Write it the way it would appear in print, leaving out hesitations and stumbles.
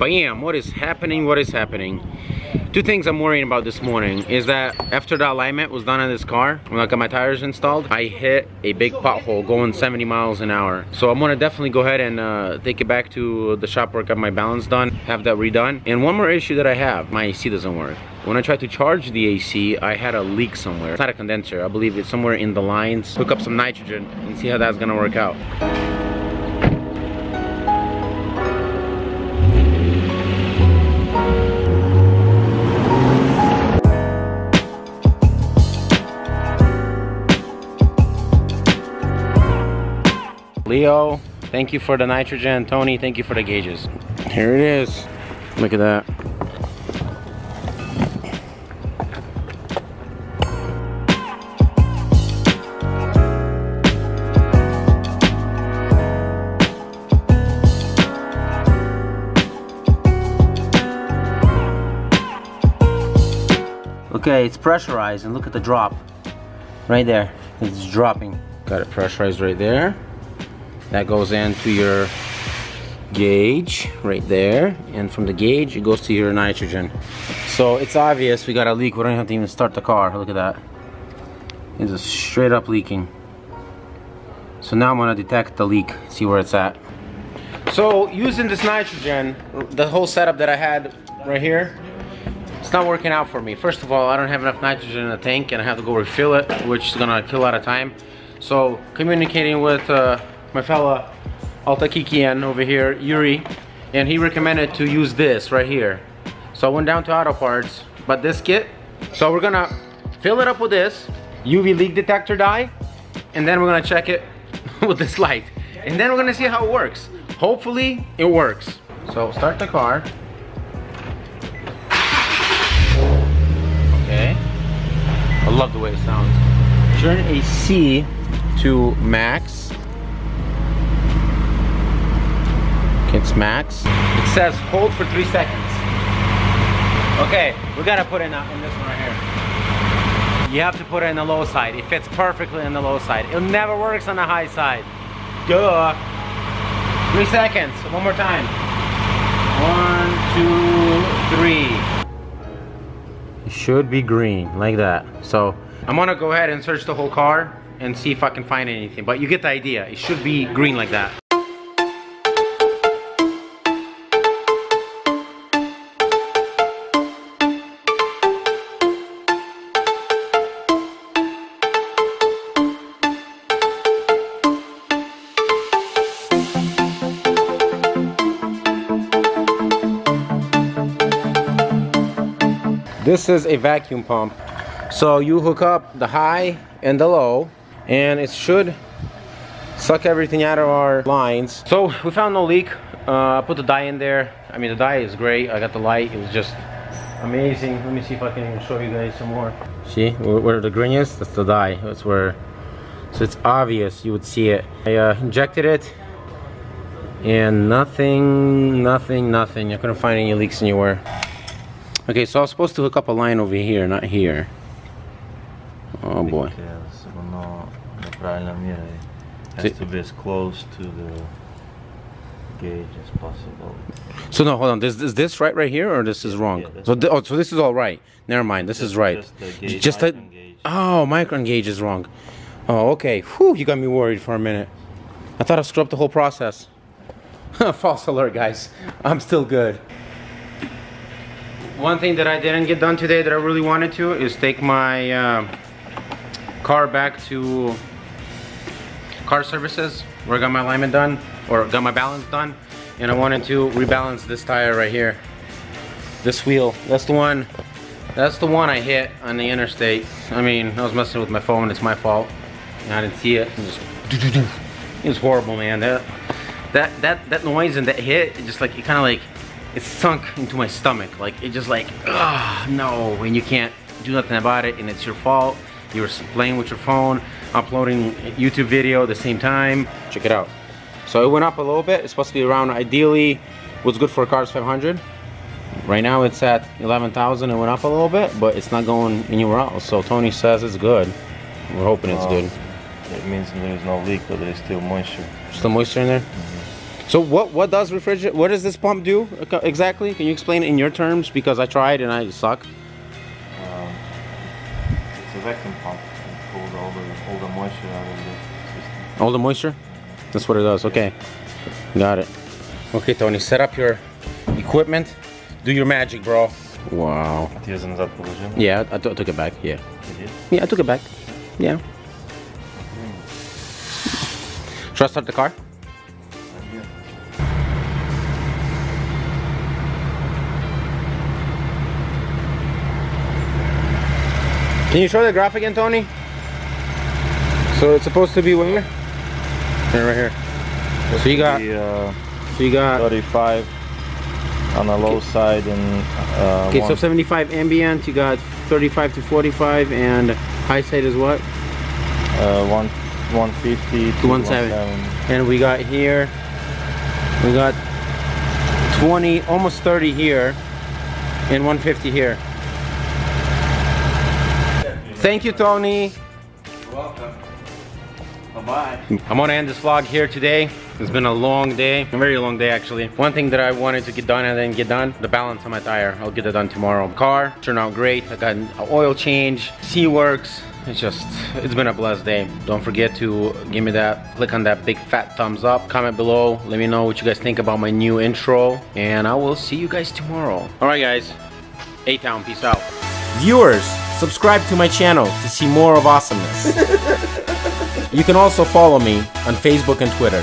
Bam! What is happening? What is happening? Two things I'm worrying about this morning is that after the alignment was done on this car, when I got my tires installed, I hit a big pothole going 70 miles an hour. So I'm gonna definitely go ahead and take it back to the shop where I got my balance done, have that redone. And one more issue that I have, my AC doesn't work. When I tried to charge the AC, I had a leak somewhere. It's not a condenser, I believe it's somewhere in the lines. Hook up some nitrogen and see how that's gonna work out. Leo, thank you for the nitrogen. Tony, thank you for the gauges. Here it is. Look at that. Okay, it's pressurized and look at the drop. Right there, it's dropping. Got it pressurized right there. That goes into your gauge right there, and from the gauge it goes to your nitrogen. So it's obvious we got a leak. We don't have to even start the car. Look at that. It's just straight up leaking. So now I'm gonna detect the leak, see where it's at. So using this nitrogen, the whole setup that I had right here, it's not working out for me. First of all, I don't have enough nitrogen in the tank and I have to go refill it, which is gonna kill a lot of time. So communicating with my fella Altakikian over here, Yuri, and he recommended to use this right here. So I went down to Auto Parts, but this kit, so we're gonna fill it up with this UV leak detector dye, and then we're gonna check it with this light, and then we're gonna see how it works. Hopefully it works. So start the car. Okay, I love the way it sounds. Turn AC to max. It's max. It says hold for 3 seconds. Okay, we gotta put it in this one right here. You have to put it in the low side. It fits perfectly in the low side. It never works on the high side. Duh. 3 seconds. One more time. 1, 2, 3. It should be green, like that. So I'm gonna go ahead and search the whole car and see if I can find anything. But you get the idea. It should be green like that. This is a vacuum pump. So you hook up the high and the low, and it should suck everything out of our lines. So we found no leak. I put the dye in there. I mean, the dye is great. I got the light. It was just amazing. Let me see if I can even show you guys some more. See where the green is? That's the dye. That's where. So it's obvious. You would see it. I injected it, and nothing. I couldn't find any leaks anywhere. Okay, so I was supposed to hook up a line over here, not here. Oh boy. It has to be as close to the gauge as possible. So no, hold on. Is this right here, or this is wrong? Yeah, so this is all right. Never mind. This is right. Just the gauge. Oh, micron gauge is wrong. Oh, okay. Whew, you got me worried for a minute. I thought I screwed up the whole process. False alert, guys. I'm still good. One thing that I didn't get done today that I really wanted to is take my car back to car services where I got my alignment done, or got my balance done, and I wanted to rebalance this tire right here. This wheel, that's the one I hit on the interstate. I mean, I was messing with my phone, it's my fault. And I didn't see it. It was horrible, man. That noise and that hit, it just like, it kind of like, it sunk into my stomach. Like, it just like, ah, no, and you can't do nothing about it, and it's your fault. You were playing with your phone, uploading a YouTube video at the same time. Check it out. So it went up a little bit. It's supposed to be around, ideally, what's good for a car is 500. Right now it's at 11,000. It went up a little bit, but it's not going anywhere else. So Tony says it's good. We're hoping it's good. It means there is no leak, but there is still moisture. Still moisture in there? So what does refrigerant? What does this pump do exactly? Can you explain it in your terms? Because I tried and I suck. It's a vacuum pump. It pulls all the moisture out of the system. All the moisture? That's what it does. Okay, got it. Okay, Tony, set up your equipment. Do your magic, bro. Wow. Yeah, I took it back. Yeah. You did? Yeah, I took it back. Yeah. Should I start the car? Can you show the graph again, Tony? So it's supposed to be where? Here, right here. So you got. So you got 35 on the low side and. Okay, so 75 ambient. You got 35 to 45, and high side is what? 150 to 170. And we got here. We got 20, almost 30 here, and 150 here. Thank you, Tony. You're welcome. Bye-bye. I'm gonna end this vlog here today. It's been a long day, a very long day actually. One thing that I wanted to get done and didn't get done, the balance on my tire. I'll get it done tomorrow. Car turned out great. I got an oil change, C-Works. It's been a blessed day. Don't forget to give me that, click on that big fat thumbs up, comment below, let me know what you guys think about my new intro, and I will see you guys tomorrow. All right, guys, A-Town, peace out. Viewers, subscribe to my channel to see more of awesomeness. You can also follow me on Facebook and Twitter.